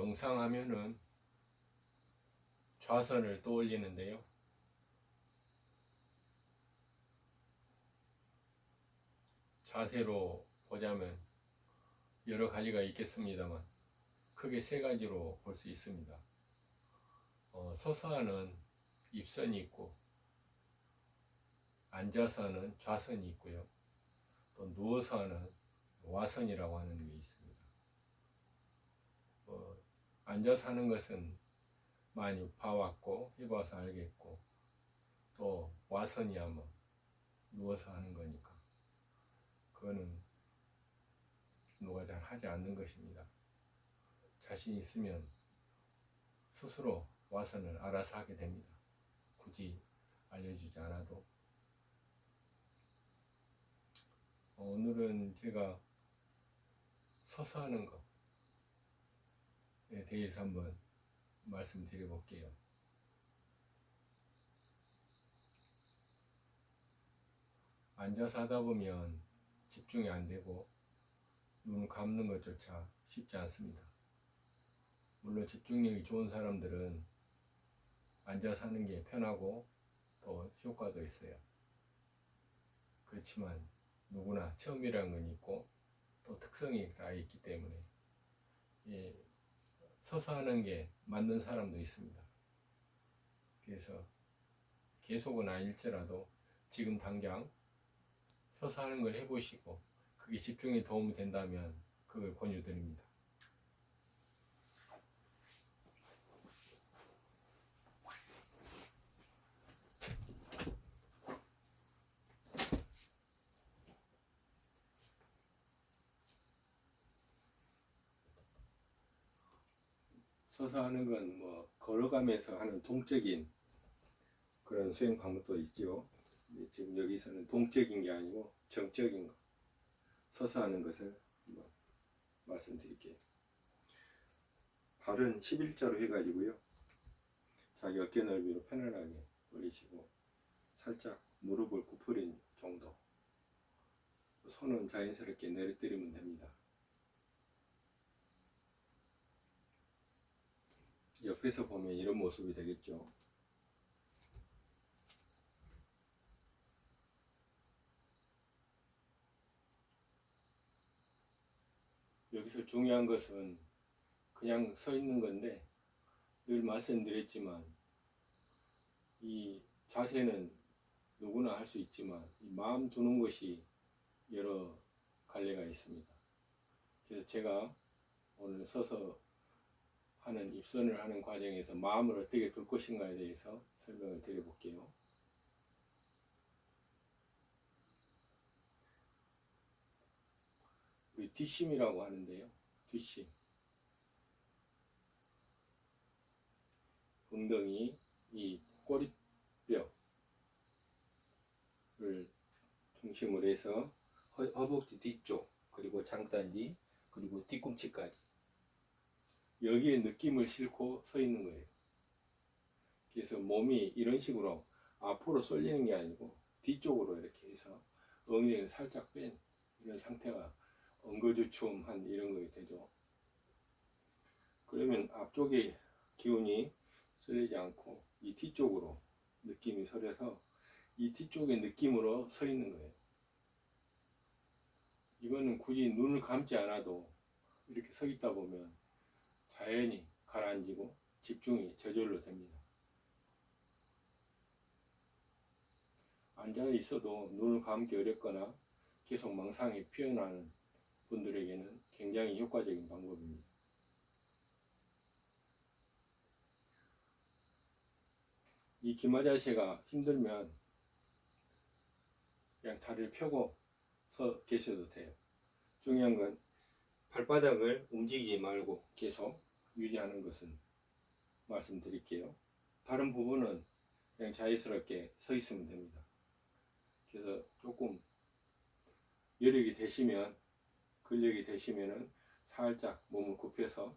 명상하면은 좌선을 떠올리는데요. 자세로 보자면 여러 가지가 있겠습니다만 크게 세 가지로 볼 수 있습니다. 서서 하는 입선이 있고, 앉아서 하는 좌선이 있고요. 또 누워서 하는 와선이라고 하는 게 있습니다. 앉아서 하는 것은 많이 봐왔고 해봐서 알겠고, 또 와선이야 뭐 누워서 하는 거니까 그거는 누가 잘 하지 않는 것입니다. 자신 있으면 스스로 와선을 알아서 하게 됩니다. 굳이 알려주지 않아도. 오늘은 제가 서서 하는 것에 대해서 한번 말씀드려 볼게요. 앉아서 하다 보면 집중이 안 되고 눈 감는 것조차 쉽지 않습니다. 물론 집중력이 좋은 사람들은 앉아서 하는 게 편하고 또 효과도 있어요. 그렇지만 누구나 처음이라는 건 있고 또 특성이 다 있기 때문에 서서 하는 게 맞는 사람도 있습니다. 그래서 계속은 아닐지라도 지금 당장 서서 하는 걸 해보시고 그게 집중에 도움이 된다면 그걸 권유드립니다. 서서 하는 건 뭐 걸어가면서 하는 동적인 그런 수행 방법도 있죠. 지금 여기서는 동적인 게 아니고 정적인 거, 서서 하는 것을 한번 말씀드릴게요. 발은 11자로 해가지고요. 자기 어깨 넓이로 편안하게 올리시고 살짝 무릎을 구부린 정도. 손은 자연스럽게 내려뜨리면 됩니다. 옆에서 보면 이런 모습이 되겠죠. 여기서 중요한 것은 그냥 서 있는 건데, 늘 말씀드렸지만 이 자세는 누구나 할 수 있지만 이 마음 두는 것이 여러 갈래가 있습니다. 그래서 제가 오늘 서서 하는 입선을 하는 과정에서 마음을 어떻게 둘 것인가에 대해서 설명을 드려볼게요. 우리 뒷심이라고 하는데요. 뒷심. 엉덩이, 이 꼬리뼈를 중심으로 해서 허벅지 뒤쪽, 그리고 장단지, 그리고 뒤꿈치까지 여기에 느낌을 싣고 서 있는 거예요. 그래서 몸이 이런 식으로 앞으로 쏠리는 게 아니고 뒤쪽으로 이렇게 해서 엉덩이를 살짝 뺀 이런 상태가 엉거주춤한 이런 거게 되죠. 그러면 앞쪽에 기운이 쏠리지 않고 이 뒤쪽으로 느낌이 서려서 이 뒤쪽의 느낌으로 서 있는 거예요. 이거는 굳이 눈을 감지 않아도 이렇게 서 있다 보면 자연히 가라앉고 집중이 저절로 됩니다. 앉아 있어도 눈을 감기 어렵거나 계속 망상이 피어나는 분들에게는 굉장히 효과적인 방법입니다. 이 기마 자세가 힘들면 그냥 다리를 펴고 서 계셔도 돼요. 중요한 건 발바닥을 움직이지 말고 계속 유지하는 것은 말씀드릴게요. 다른 부분은 그냥 자연스럽게 서 있으면 됩니다. 그래서 조금 여력이 되시면, 근력이 되시면은 살짝 몸을 굽혀서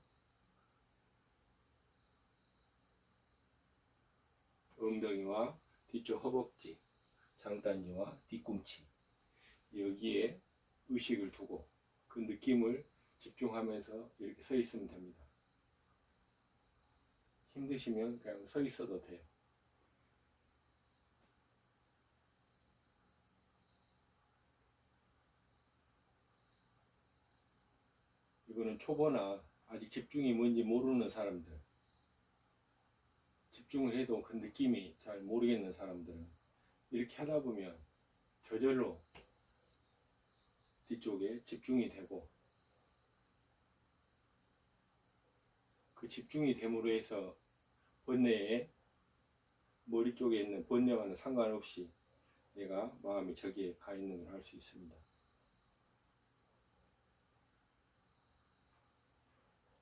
엉덩이와 뒤쪽 허벅지, 장단지와 뒤꿈치 여기에 의식을 두고 그 느낌을 집중하면서 이렇게 서 있으면 됩니다. 힘드시면 그냥 서 있어도 돼요. 이거는 초보나 아직 집중이 뭔지 모르는 사람들, 집중을 해도 그 느낌이 잘 모르겠는 사람들은 이렇게 하다 보면 저절로 뒤쪽에 집중이 되고, 그 집중이 됨으로 해서 번뇌에 머리 쪽에 있는 번뇌와는 상관없이 내가 마음이 저기에 가 있는 걸 알 수 있습니다.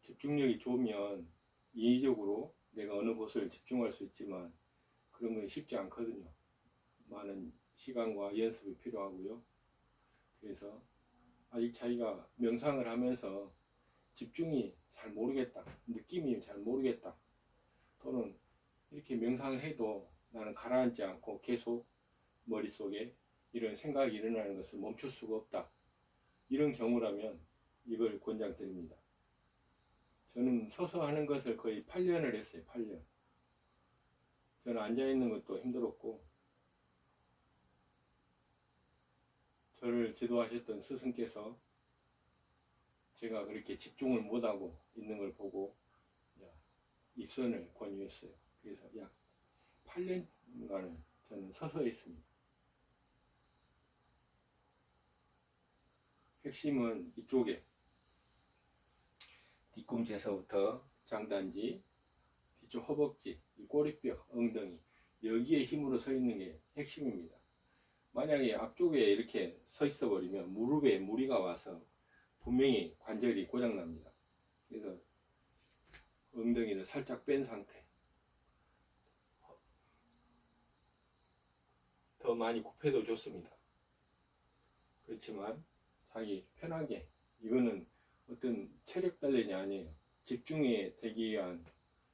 집중력이 좋으면 인위적으로 내가 어느 곳을 집중할 수 있지만 그런 건 쉽지 않거든요. 많은 시간과 연습이 필요하고요. 그래서 아직 자기가 명상을 하면서 집중이 잘 모르겠다, 느낌이 잘 모르겠다, 또는 이렇게 명상을 해도 나는 가라앉지 않고 계속 머릿속에 이런 생각이 일어나는 것을 멈출 수가 없다, 이런 경우라면 이걸 권장드립니다. 저는 서서 하는 것을 거의 8년을 했어요. 8년. 저는 앉아있는 것도 힘들었고, 저를 지도하셨던 스승께서 제가 그렇게 집중을 못하고 있는 걸 보고 입선을 권유했어요. 그래서 약 8년간을 저는 서서 했습니다. 핵심은 이쪽에 뒤꿈치에서부터 장단지, 뒤쪽 허벅지, 꼬리뼈, 엉덩이, 여기에 힘으로 서 있는 게 핵심입니다. 만약에 앞쪽에 이렇게 서 있어 버리면 무릎에 무리가 와서 분명히 관절이 고장납니다. 그래서 엉덩이를 살짝 뺀 상태, 더 많이 굽혀도 좋습니다. 그렇지만 자기 편하게, 이거는 어떤 체력 단련이 아니에요. 집중에 되기 위한,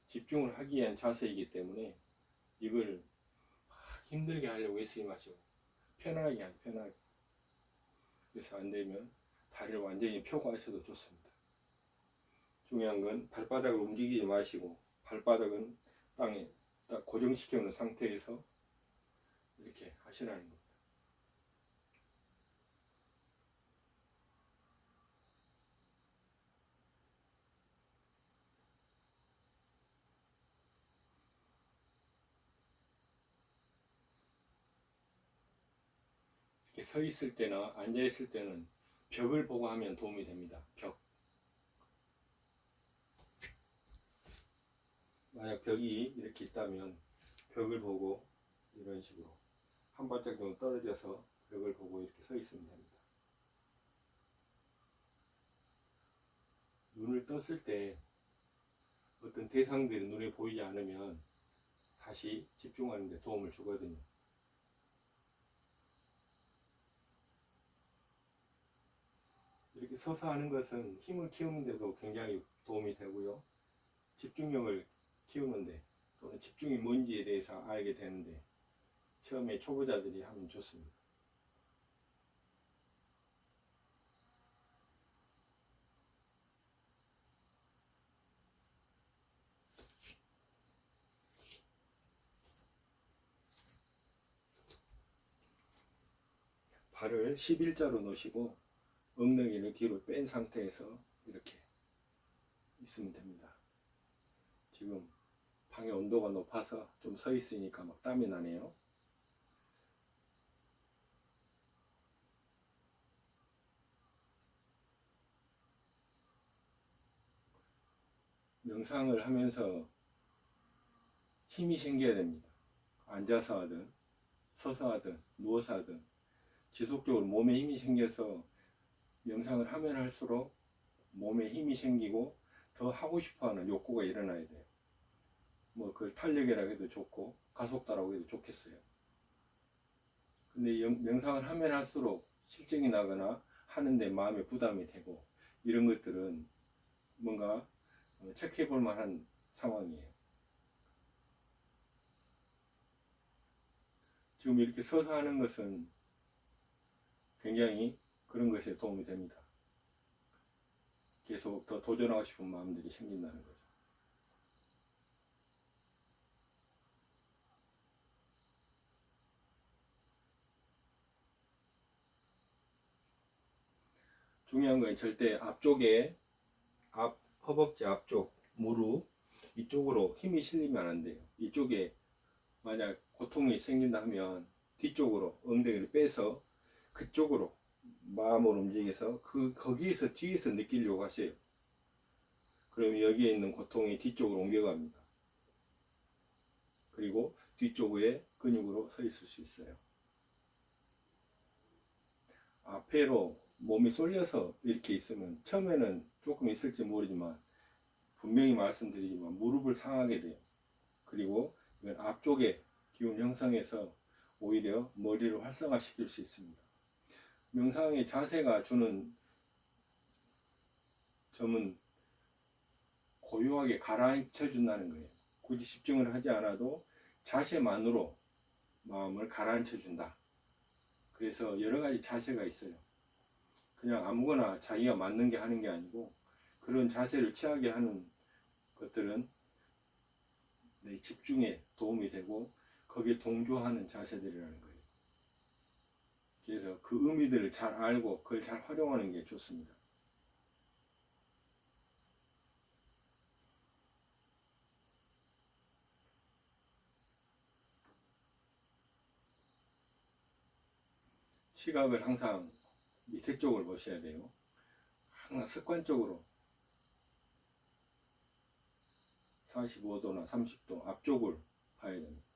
집중을 하기 위한 자세이기 때문에 이걸 막 힘들게 하려고 애쓰지 마시고 편하게 하세요. 편하게. 그래서 안 되면 다리를 완전히 펴고 하셔도 좋습니다. 중요한 건 발바닥을 움직이지 마시고 발바닥은 땅에 딱 고정시켜 놓은 상태에서 이렇게 하시라는 겁니다. 이렇게 서 있을 때나 앉아 있을 때는 벽을 보고 하면 도움이 됩니다. 벽. 만약 벽이 이렇게 있다면 벽을 보고 이런 식으로 한 발짝 정도 떨어져서 벽을 보고 이렇게 서 있으면 됩니다. 눈을 떴을 때 어떤 대상들이 눈에 보이지 않으면 다시 집중하는 데 도움을 주거든요. 이렇게 서서 하는 것은 힘을 키우는 데도 굉장히 도움이 되고요. 집중력을 키우는데, 또는 집중이 뭔지에 대해서 알게 되는데 처음에 초보자들이 하면 좋습니다. 발을 11자로 놓으시고 엉덩이를 뒤로 뺀 상태에서 이렇게 있으면 됩니다. 지금 방의 온도가 높아서 좀 서 있으니까 막 땀이 나네요. 명상을 하면서 힘이 생겨야 됩니다. 앉아서 하든 서서 하든 누워서 하든 지속적으로 몸에 힘이 생겨서 명상을 하면 할수록 몸에 힘이 생기고 더 하고 싶어하는 욕구가 일어나야 돼요. 뭐 그걸 탄력이라고 해도 좋고 가속도라고 해도 좋겠어요. 근데 명상을 하면 할수록 실증이 나거나 하는데 마음에 부담이 되고 이런 것들은 뭔가 체크해 볼 만한 상황이에요. 지금 이렇게 서서 하는 것은 굉장히 그런 것에 도움이 됩니다. 계속 더 도전하고 싶은 마음들이 생긴다는 거죠. 중요한 건 절대 앞쪽에 허벅지 앞쪽 무릎 이쪽으로 힘이 실리면 안 돼요. 이쪽에 만약 고통이 생긴다 하면 뒤쪽으로 엉덩이를 빼서 그쪽으로 마음을 움직여서 거기에서 뒤에서 느끼려고 하세요. 그럼 여기에 있는 고통이 뒤쪽으로 옮겨갑니다. 그리고 뒤쪽에 근육으로 서 있을 수 있어요. 앞에로 몸이 쏠려서 이렇게 있으면 처음에는 조금 있을지 모르지만 분명히 말씀드리지만 무릎을 상하게 돼요. 그리고 이건 앞쪽에 기운 형성해서 오히려 머리를 활성화시킬 수 있습니다. 명상의 자세가 주는 점은 고요하게 가라앉혀 준다는 거예요. 굳이 집중을 하지 않아도 자세만으로 마음을 가라앉혀 준다. 그래서 여러 가지 자세가 있어요. 그냥 아무거나 자기가 맞는 게 하는 게 아니고 그런 자세를 취하게 하는 것들은 내 집중에 도움이 되고 거기에 동조하는 자세들이라는 거예요. 그래서 그 의미들을 잘 알고 그걸 잘 활용하는 게 좋습니다. 시각을 항상 밑에 쪽을 보셔야 돼요. 항상 습관적으로 45도나 30도 앞쪽을 봐야 됩니다.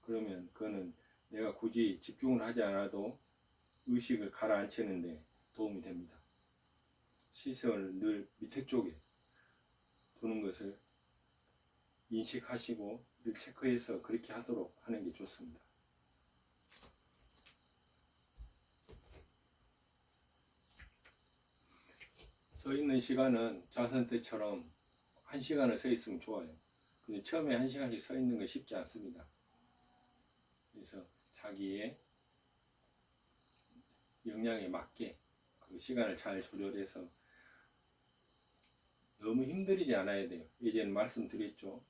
그러면 그거는 내가 굳이 집중을 하지 않아도 의식을 가라앉히는데 도움이 됩니다. 시선을 늘 밑에 쪽에 두는 것을 인식하시고 늘 체크해서 그렇게 하도록 하는 게 좋습니다. 서 있는 시간은 자선 때처럼 1시간을 서 있으면 좋아요. 근데 처음에 1시간씩 서 있는 건 쉽지 않습니다. 그래서 자기의 역량에 맞게 그 시간을 잘 조절해서 너무 힘들이지 않아야 돼요. 예전에 말씀드렸죠.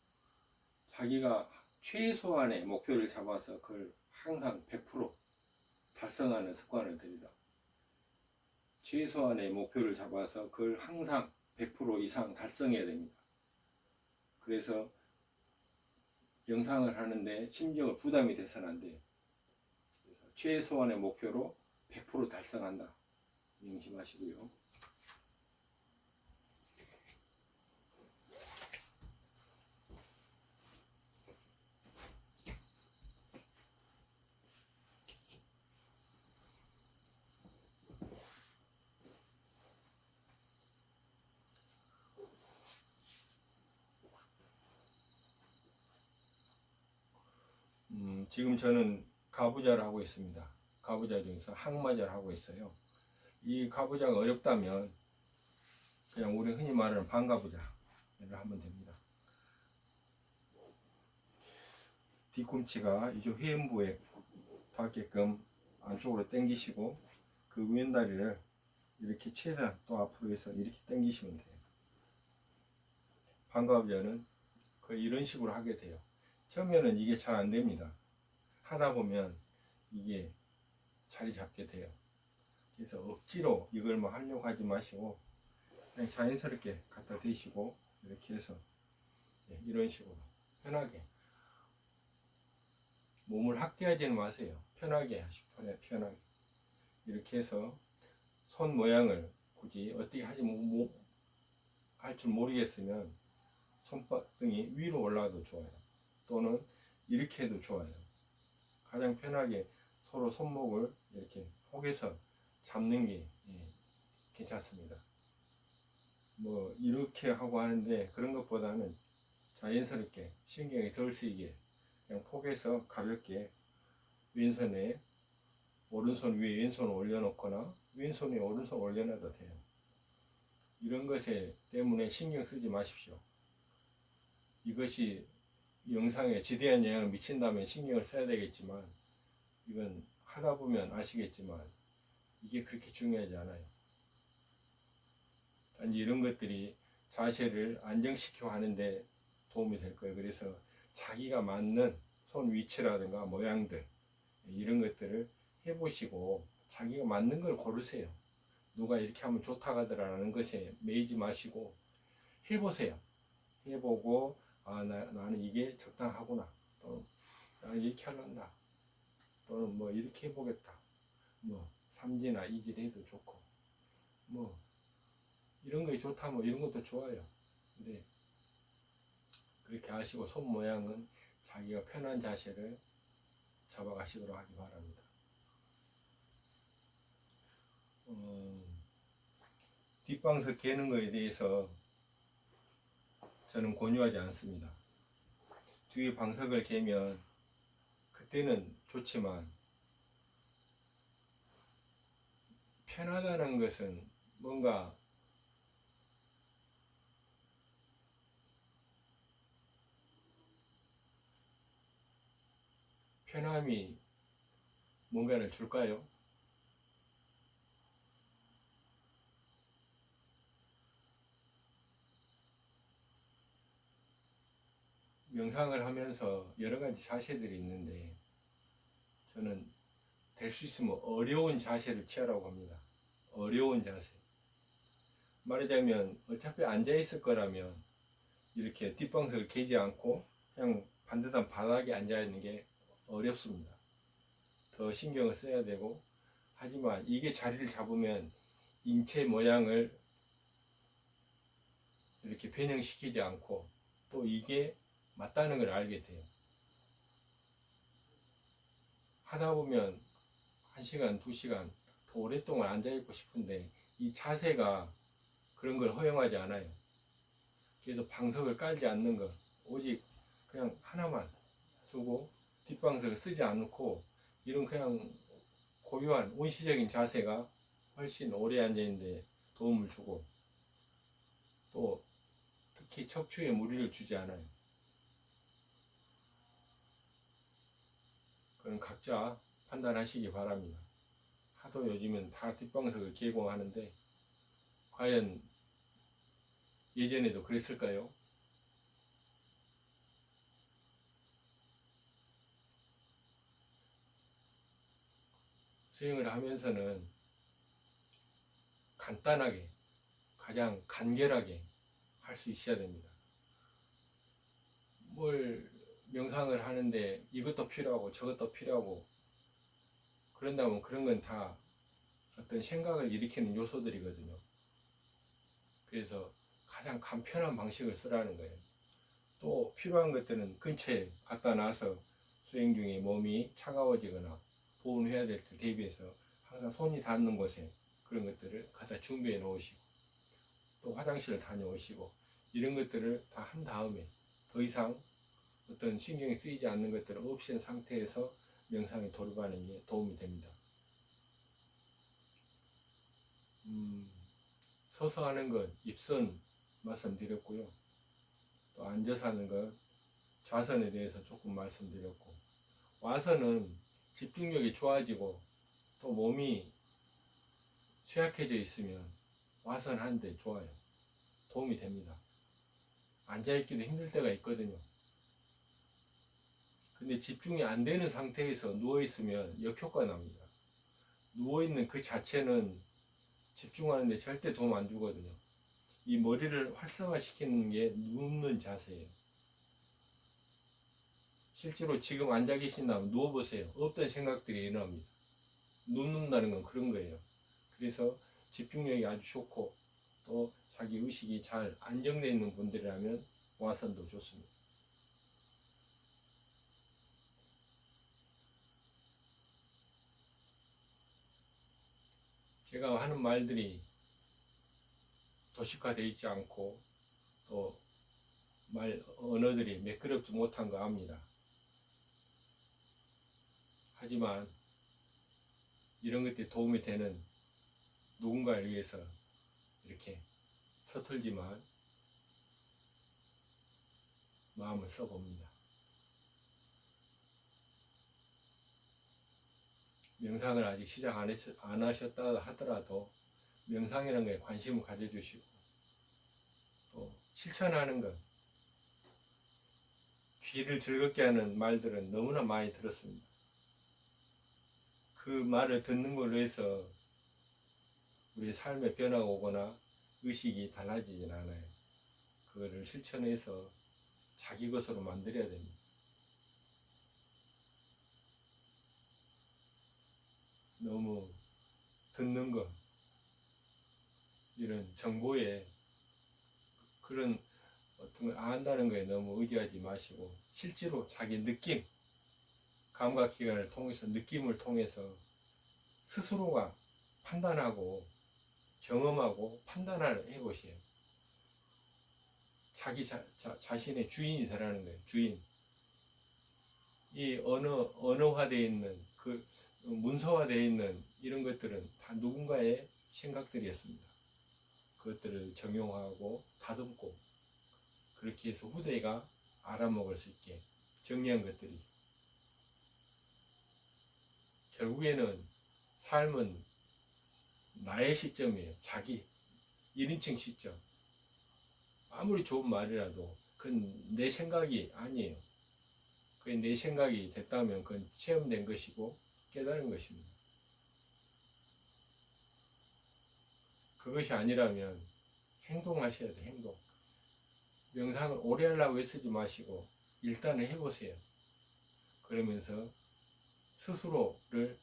자기가 최소한의 목표를 잡아서 그걸 항상 100% 달성하는 습관을 들이라. 최소한의 목표를 잡아서 그걸 항상 100% 이상 달성해야 됩니다. 그래서 명상을 하는데 심정을 부담이 돼서는 안 돼요. 그래서 최소한의 목표로 100% 달성한다. 명심하시고요. 지금 저는 가부좌를 하고 있습니다. 가부좌 중에서 항마좌를 하고 있어요. 이 가부좌가 어렵다면 그냥 우리 흔히 말하는 반가부좌를 하면 됩니다. 뒤꿈치가 이쪽 회음부에 닿게끔 안쪽으로 당기시고 그 왼다리를 이렇게 최대한 또 앞으로 해서 이렇게 당기시면 돼요. 반가부좌는 거의 이런 식으로 하게 돼요. 처음에는 이게 잘 안 됩니다. 하다 보면 이게 자리 잡게 돼요. 그래서 억지로 이걸 뭐 하려고 하지 마시고 그냥 자연스럽게 갖다 대시고 이렇게 해서 이런 식으로 편하게 몸을 학대하지는 마세요. 편하게 하시고 편하게 이렇게 해서 손 모양을 굳이 어떻게 하지 할 줄 모르겠으면 손바닥이 위로 올라가도 좋아요. 또는 이렇게 해도 좋아요. 가장 편하게 서로 손목을 이렇게 포개서 잡는 게 괜찮습니다. 뭐 이렇게 하고 하는데 그런 것보다는 자연스럽게 신경이 덜 쓰이게 그냥 포개서 가볍게 왼손에 오른손 위에 왼손을 올려놓거나 왼손 위에 오른손 올려놔도 돼요. 이런 것에 때문에 신경 쓰지 마십시오. 이것이 영상에 지대한 영향을 미친다면 신경을 써야 되겠지만 이건 하다 보면 아시겠지만 이게 그렇게 중요하지 않아요. 단지 이런 것들이 자세를 안정시켜 하는데 도움이 될 거예요. 그래서 자기가 맞는 손 위치라든가 모양들 이런 것들을 해보시고 자기가 맞는 걸 고르세요. 누가 이렇게 하면 좋다고 하더라는 것에 매이지 마시고 해보세요. 해보고 나는 이게 적당하구나, 또는 나는 이렇게 하란다, 또는 뭐 이렇게 해보겠다, 뭐 삼지나 이질 해도 좋고, 뭐 이런 게 좋다, 뭐 이런 것도 좋아요. 근데 그렇게 하시고 손 모양은 자기가 편한 자세를 잡아가시도록 하기 바랍니다. 뒷방석 개는 거에 대해서 저는 권유하지 않습니다. 뒤에 방석을 개면 그때는 좋지만 편하다는 것은 뭔가 편함이 뭔가를 줄까요? 명상을 하면서 여러 가지 자세들이 있는데 저는 될 수 있으면 어려운 자세를 취하라고 합니다. 어려운 자세. 말하자면 어차피 앉아 있을 거라면 이렇게 뒷방석을 개지 않고 그냥 반듯한 바닥에 앉아 있는 게 어렵습니다. 더 신경을 써야 되고, 하지만 이게 자리를 잡으면 인체 모양을 이렇게 변형시키지 않고 또 이게 맞다는 걸 알게 돼요. 하다 보면 1시간, 2시간 더 오랫동안 앉아있고 싶은데 이 자세가 그런 걸 허용하지 않아요. 그래서 방석을 깔지 않는 것, 오직 그냥 하나만 쓰고 뒷방석을 쓰지 않고 이런 그냥 고요한 원시적인 자세가 훨씬 오래 앉아있는데 도움을 주고, 또 특히 척추에 무리를 주지 않아요. 그건 각자 판단하시기 바랍니다. 하도 요즘은 다 뒷방석을 제공하는데 과연 예전에도 그랬을까요? 수행을 하면서는 간단하게, 가장 간결하게 할 수 있어야 됩니다. 뭘 명상을 하는데 이것도 필요하고 저것도 필요하고 그런다면 그런 건 다 어떤 생각을 일으키는 요소들이거든요. 그래서 가장 간편한 방식을 쓰라는 거예요. 또 필요한 것들은 근처에 갖다 놔서 수행 중에 몸이 차가워지거나 보온해야 될 때 대비해서 항상 손이 닿는 곳에 그런 것들을 갖다 준비해 놓으시고, 또 화장실을 다녀오시고 이런 것들을 다 한 다음에 더 이상 어떤 신경이 쓰이지 않는 것들을 없앤 상태에서 명상에 돌입하는 게 도움이 됩니다. 서서 하는 것 입선 말씀드렸고요. 또 앉아서 하는 것 좌선에 대해서 조금 말씀드렸고, 와서는 집중력이 좋아지고 또 몸이 쇠약해져 있으면 와선 하는데 좋아요. 도움이 됩니다. 앉아있기도 힘들 때가 있거든요. 근데 집중이 안 되는 상태에서 누워있으면 역효과 납니다. 누워있는 그 자체는 집중하는데 절대 도움 안 주거든요. 이 머리를 활성화시키는 게 눕는 자세예요. 실제로 지금 앉아 계신다면 누워보세요. 없던 생각들이 일어납니다. 눕는다는 건 그런 거예요. 그래서 집중력이 아주 좋고 또 자기 의식이 잘 안정되어 있는 분들이라면 와선도 좋습니다. 제가 하는 말들이 도식화되어 있지 않고 또 말 언어들이 매끄럽지 못한 거 압니다. 하지만 이런 것들이 도움이 되는 누군가를 위해서 이렇게 서툴지만 마음을 써봅니다. 명상을 아직 시작 안 하셨다 하더라도 명상이라는 거에 관심을 가져주시고 또 실천하는 것, 귀를 즐겁게 하는 말들은 너무나 많이 들었습니다. 그 말을 듣는 걸로 해서 우리 삶에 변화가 오거나 의식이 달라지진 않아요. 그거를 실천해서 자기 것으로 만들어야 됩니다. 너무 듣는 것, 이런 정보에 그런 어떤 걸 안다는 거에 너무 의지하지 마시고 실제로 자기 느낌, 감각기관을 통해서 느낌을 통해서 스스로가 판단하고 경험하고 판단을 해보세요. 자기 자신의 주인이 되라는 거예요. 주인. 이 언어화되어 있는 그 문서화되어 있는 이런 것들은 다 누군가의 생각들이었습니다. 그것들을 정용하고 다듬고 그렇게 해서 후대가 알아먹을 수 있게 정리한 것들이 결국에는 삶은 나의 시점이에요. 자기 1인칭 시점. 아무리 좋은 말이라도 그건 내 생각이 아니에요. 그게 내 생각이 됐다면 그건 체험된 것이고 깨달은 것입니다. 그것이 아니라면 행동하셔야 돼요. 행동. 명상을 오래 하려고 애쓰지 마시고 일단은 해보세요. 그러면서 스스로를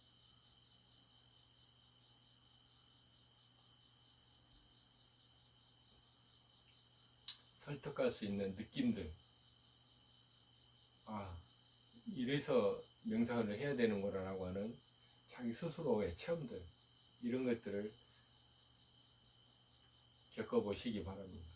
설득할 수 있는 느낌들, 아, 이래서 명상을 해야 되는 거라고 하는 자기 스스로의 체험들, 이런 것들을 겪어보시기 바랍니다.